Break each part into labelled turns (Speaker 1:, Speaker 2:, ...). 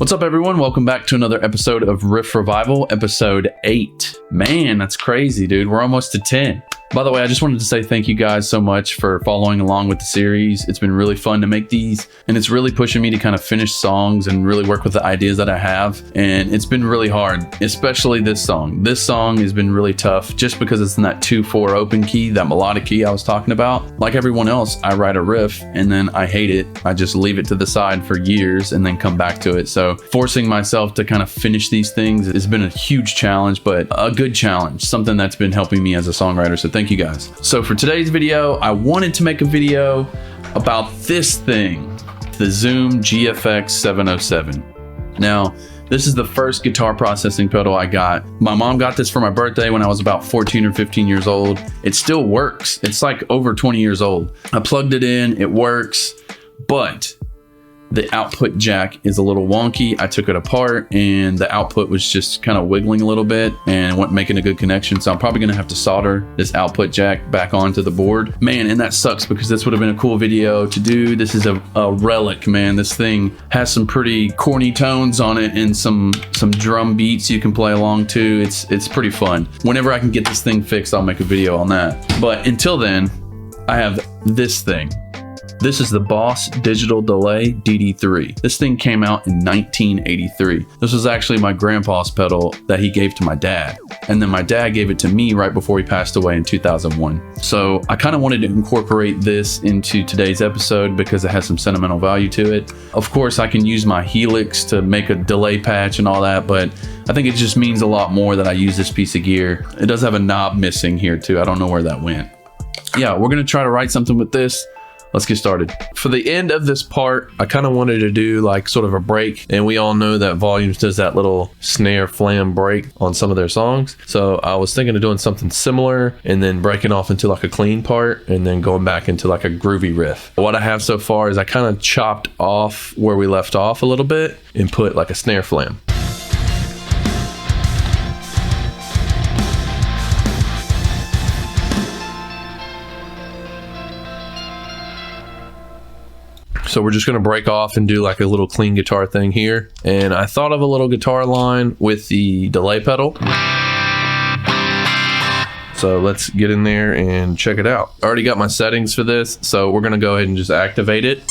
Speaker 1: What's up, everyone? Welcome back to another episode of Riff Revival, episode 8. Man, that's crazy, dude. We're almost to 10. By the way, I just wanted to say thank you guys so much for following along with the series. It's been really fun to make these, and it's really pushing me to kind of finish songs and really work with the ideas that I have. And it's been really hard, especially this song. This song has been really tough just because it's in that 2/4 open key, that melodic key I was talking about. Like everyone else, I write a riff and then I hate it. I just leave it to the side for years and then come back to it. So forcing myself to kind of finish these things has been a huge challenge, but a good challenge, something that's been helping me as a songwriter. So thank you guys. So for today's video, I wanted to make a video about this thing, the Zoom GFX 707. Now, this is the first guitar processing pedal I got. My mom got this for my birthday when I was about 14 or 15 years old. It still works. It's like over 20 years old. I plugged it in, it works, but the output jack is a little wonky. I took it apart and the output was just kind of wiggling a little bit and wasn't making a good connection. So I'm probably gonna have to solder this output jack back onto the board. Man, and that sucks because this would have been a cool video to do. This is a relic, man. This thing has some pretty corny tones on it and some drum beats you can play along to. It's pretty fun. Whenever I can get this thing fixed, I'll make a video on that. But until then, I have this thing. This is the Boss Digital Delay DD3. This thing came out in 1983. This was actually my grandpa's pedal that he gave to my dad. And then my dad gave it to me right before he passed away in 2001. So I kind of wanted to incorporate this into today's episode because it has some sentimental value to it. Of course, I can use my Helix to make a delay patch and all that, but I think it just means a lot more that I use this piece of gear. It does have a knob missing here too. I don't know where that went. Yeah, we're gonna try to write something with this. Let's get started. For the end of this part, I kind of wanted to do like sort of a break, and we all know that Volumes does that little snare flam break on some of their songs. So I was thinking of doing something similar and then breaking off into like a clean part and then going back into like a groovy riff. What I have so far is I kind of chopped off where we left off a little bit and put like a snare flam. So we're just going to break off and do like a little clean guitar thing here. And I thought of a little guitar line with the delay pedal. So let's get in there and check it out. I already got my settings for this, so we're going to go ahead and just activate it.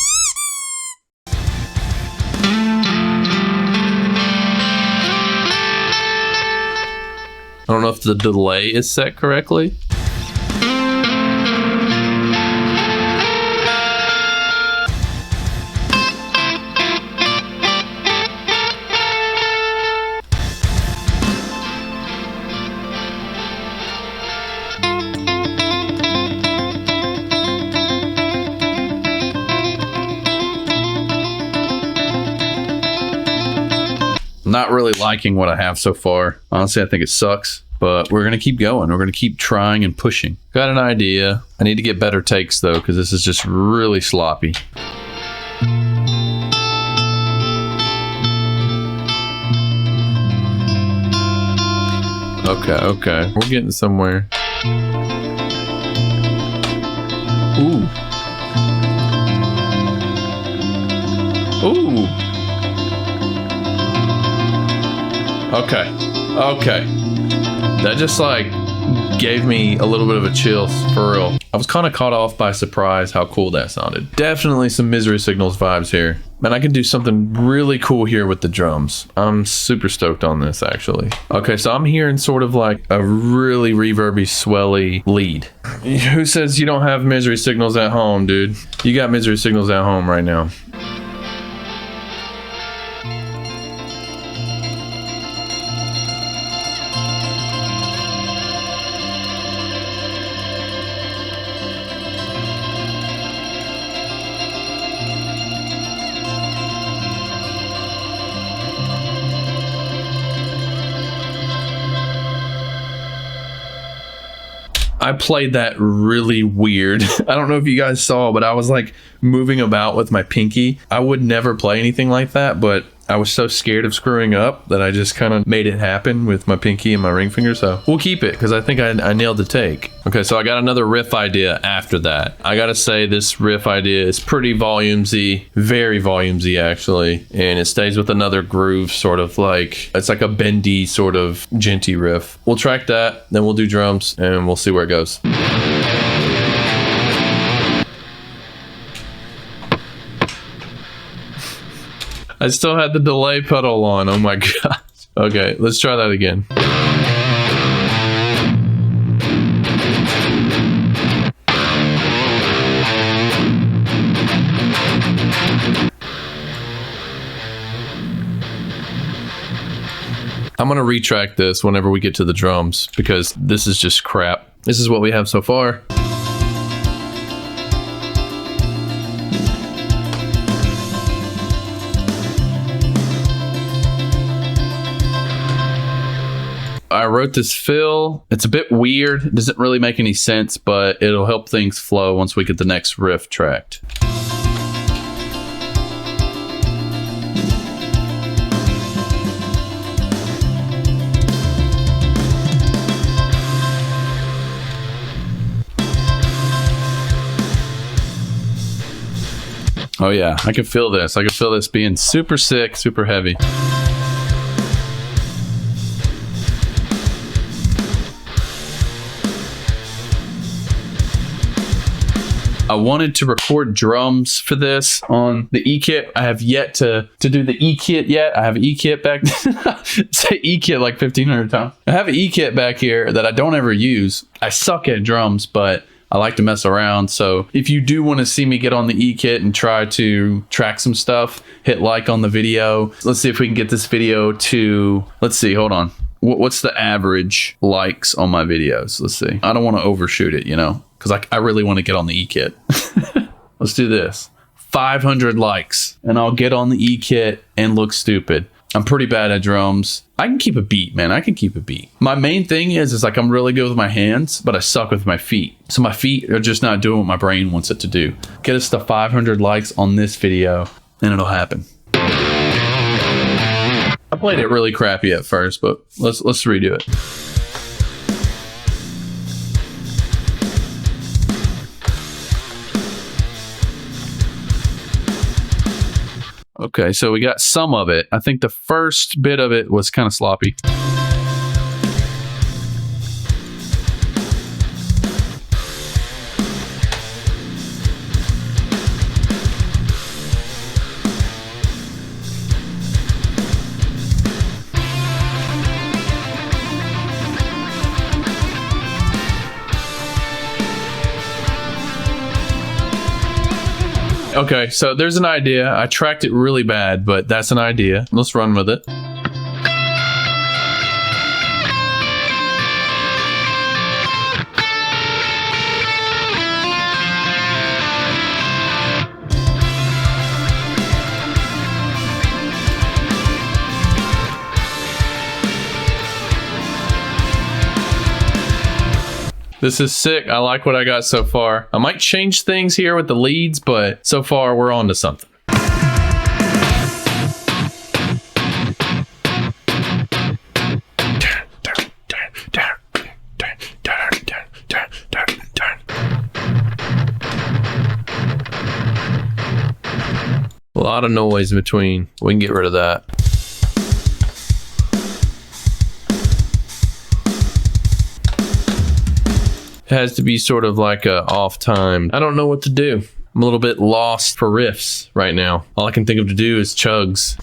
Speaker 1: I don't know if the delay is set correctly. Not really liking what I have so far. Honestly, I think it sucks, but we're gonna keep going. We're gonna keep trying and pushing. Got an idea. I need to get better takes though, because this is just really sloppy. Okay, we're getting somewhere. Ooh. Okay. That just like gave me a little bit of a chill, for real. I was kind of caught off by surprise how cool that sounded. Definitely some Misery Signals vibes here. Man, I can do something really cool here with the drums. I'm super stoked on this, actually. Okay, so I'm hearing sort of like a really reverby, swelly lead. Who says you don't have Misery Signals at home, dude? You got Misery Signals at home right now. I played that really weird. I don't know if you guys saw, but I was like moving about with my pinky. I would never play anything like that, but
Speaker 2: I was so scared of screwing up that I just kind of made it happen with my pinky and my ring finger. So we'll keep it because I think I nailed the take. Okay, so I got another riff idea after that. I gotta say this riff idea is pretty volumesy, very volumesy actually, and it stays with another groove, sort of like, it's like a bendy sort of genty riff. We'll track that, then we'll do drums, and we'll see where it goes. I still had the delay pedal on. Oh my gosh. Okay, let's try that again. I'm gonna retrack this whenever we get to the drums because this is just crap. This is what we have so far. I wrote this fill. It's a bit weird. It doesn't really make any sense, but it'll help things flow once we get the next riff tracked. Oh yeah, I can feel this. I can feel this being super sick, super heavy. I wanted to record drums for this on the E-kit. I have yet to do the E-kit yet. I have an E-kit back. Say E-kit like 1,500 times. I have an E-kit back here that I don't ever use. I suck at drums, but I like to mess around. So if you do want to see me get on the E-kit and try to track some stuff, hit like on the video. Let's see if we can get this video to, let's see, hold on. What's the average likes on my videos? Let's see. I don't want to overshoot it, you know, because I really want to get on the E-kit. Let's do this. 500 likes and I'll get on the E-kit and look stupid. I'm pretty bad at drums. I can keep a beat, man. I can keep a beat. My main thing is like I'm really good with my hands, but I suck with my feet. So my feet are just not doing what my brain wants it to do. Get us to 500 likes on this video and it'll happen. I played it really crappy at first, but let's redo it. Okay, so we got some of it. I think the first bit of it was kind of sloppy. Okay, so there's an idea. I tracked it really bad, but that's an idea. Let's run with it. This is sick. I like what I got so far. I might change things here with the leads, but so far we're on to something. A lot of noise in between. We can get rid of that. It has to be sort of like a off time. I don't know what to do. I'm a little bit lost for riffs right now. All I can think of to do is chugs.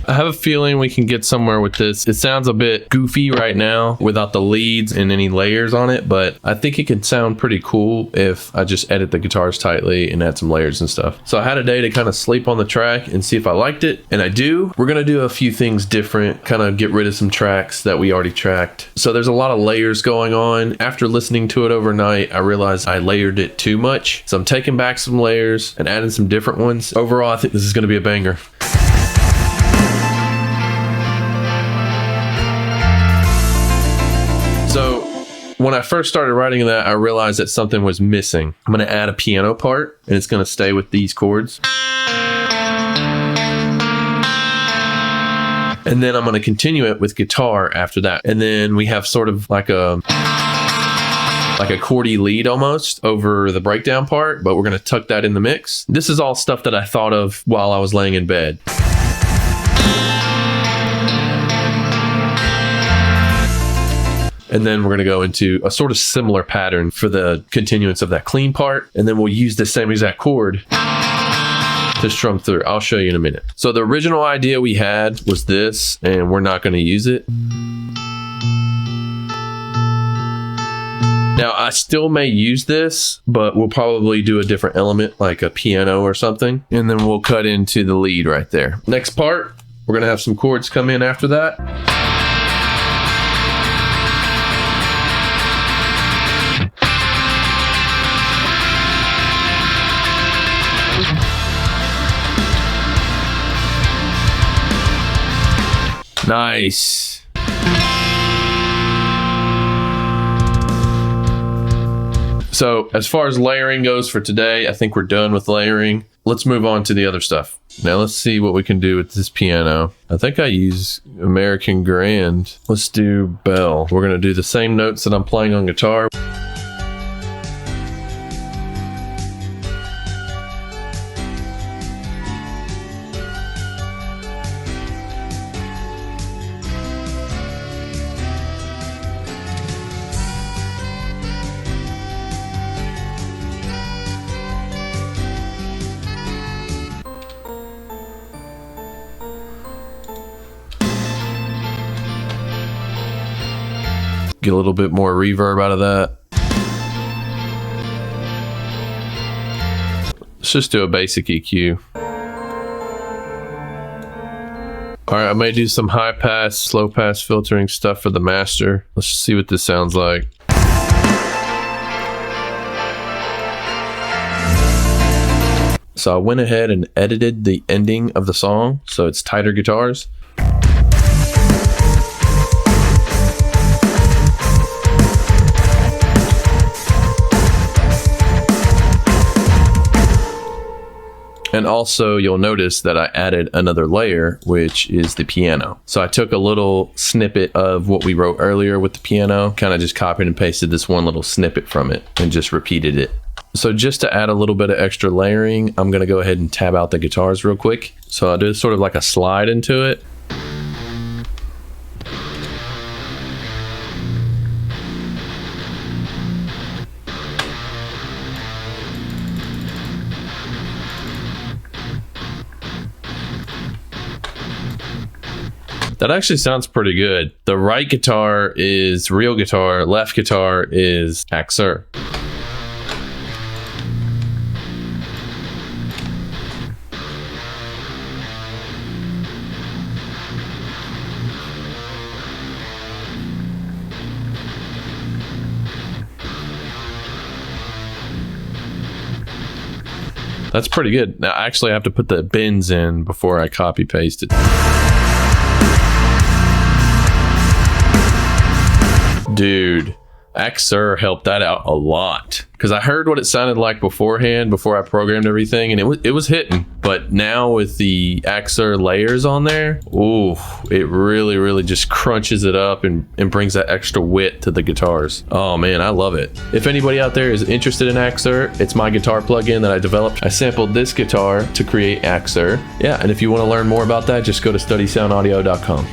Speaker 2: I have a feeling we can get somewhere with this. It sounds a bit goofy right now without the leads and any layers on it, but I think it can sound pretty cool if I just edit the guitars tightly and add some layers and stuff. So I had a day to kind of sleep on the track and see if I liked it, and I do. We're gonna do a few things different, kind of get rid of some tracks that we already tracked. So there's a lot of layers going on. After listening to it overnight, I realized I layered it too much. So I'm taking back some layers and adding some different ones. Overall, I think this is gonna be a banger. So
Speaker 3: when I first started writing that, I realized that something was missing. I'm going to add a piano part, and it's going to stay with these chords. And then I'm going to continue it with guitar after that. And then we have sort of like a chordy lead almost over the breakdown part, but we're going to tuck that in the mix. This is all stuff that I thought of while I was laying in bed. And then we're going to go into a sort of similar pattern for the continuance of that clean part. And then we'll use the same exact chord to strum through. I'll show you in a minute. So the original idea we had was this, and we're not going to use it. Now, I still may use this, but we'll probably do a different element, like a piano or something. And then we'll cut into the lead right there. Next part, we're going to have some chords come in after that. Nice. So as far as layering goes for today, I think we're done with layering. Let's move on to the other stuff. Now let's see what we can do with this piano. I think I use American Grand. Let's do Bell. We're going to do the same notes that I'm playing on guitar. Get a little bit more reverb out of that. Let's just do a basic EQ. All right, I may do some high pass, slow pass filtering stuff for the master. Let's see what this sounds like. So I went ahead and edited the ending of the song, so it's tighter guitars. And also you'll notice that I added another layer, which is the piano. So I took a little snippet of what we wrote earlier with the piano, kind of just copied and pasted this one little snippet from it and just repeated it. So just to add a little bit of extra layering, I'm gonna go ahead and tab out the guitars real quick. So I do sort of like a slide into it. That actually sounds pretty good. The right guitar is real guitar, left guitar is Axure. That's pretty good. Now, actually, I have to put the bends in before I copy paste it. Dude, Axure helped that out a lot, because I heard what it sounded like beforehand before I programmed everything, and it was hitting. But now with the Axure layers on there, ooh, it really just crunches it up and brings that extra wit to the guitars. Oh man, I love it. If anybody out there is interested in Axure, it's my guitar plugin that I developed. I sampled this guitar to create Axure. Yeah, and if you want to learn more about that, just go to studysoundaudio.com.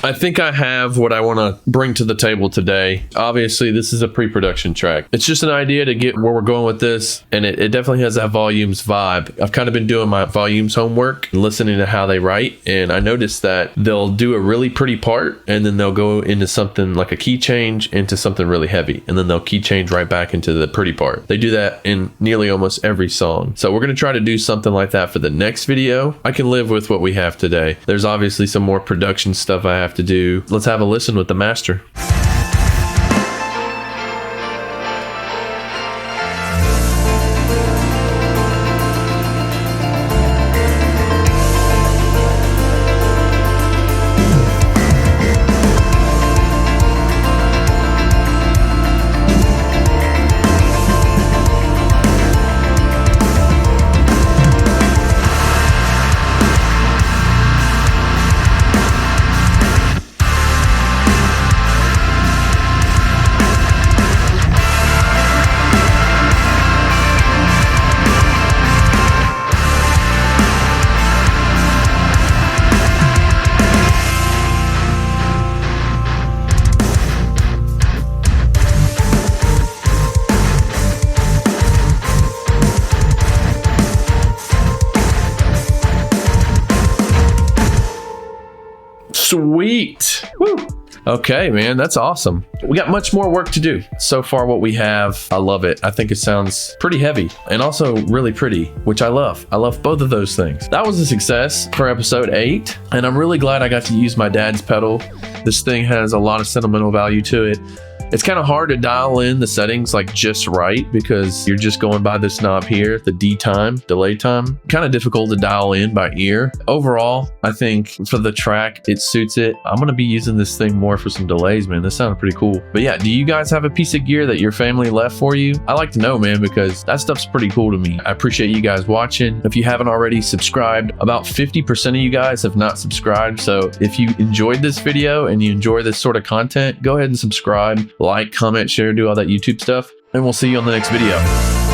Speaker 3: I think I have what I want to bring to the table today. Obviously, this is a pre-production track. It's just an idea to get where we're going with this, and it definitely has that Volumes vibe. I've kind of been doing my Volumes homework and listening to how they write, and I noticed that they'll do a really pretty part, and then they'll go into something like a key change into something really heavy, and then they'll key change right back into the pretty part. They do that in nearly almost every song. So we're going to try to do something like that for the next video. I can live with what we have today. There's obviously some more production stuff I have to do. Let's have a listen with the master. Sweet. Woo. Okay, man, that's awesome. We got much more work to do. So far, what we have, I love it. I think it sounds pretty heavy and also really pretty, which I love. I love both of those things. That was a success for episode 8, and I'm really glad I got to use my dad's pedal. This thing has a lot of sentimental value to it. It's kind of hard to dial in the settings like just right because you're just going by this knob here, the D time, delay time. Kind of difficult to dial in by ear. Overall, I think for the track, it suits it. I'm going to be using this thing more for some delays, man. This sounded pretty cool. But yeah, do you guys have a piece of gear that your family left for you? I like to know, man, because that stuff's pretty cool to me. I appreciate you guys watching. If you haven't already subscribed, about 50% of you guys have not subscribed. So if you enjoyed this video and you enjoy this sort of content, go ahead and subscribe. Like, comment, share, do all that YouTube stuff, and we'll see you on the next video.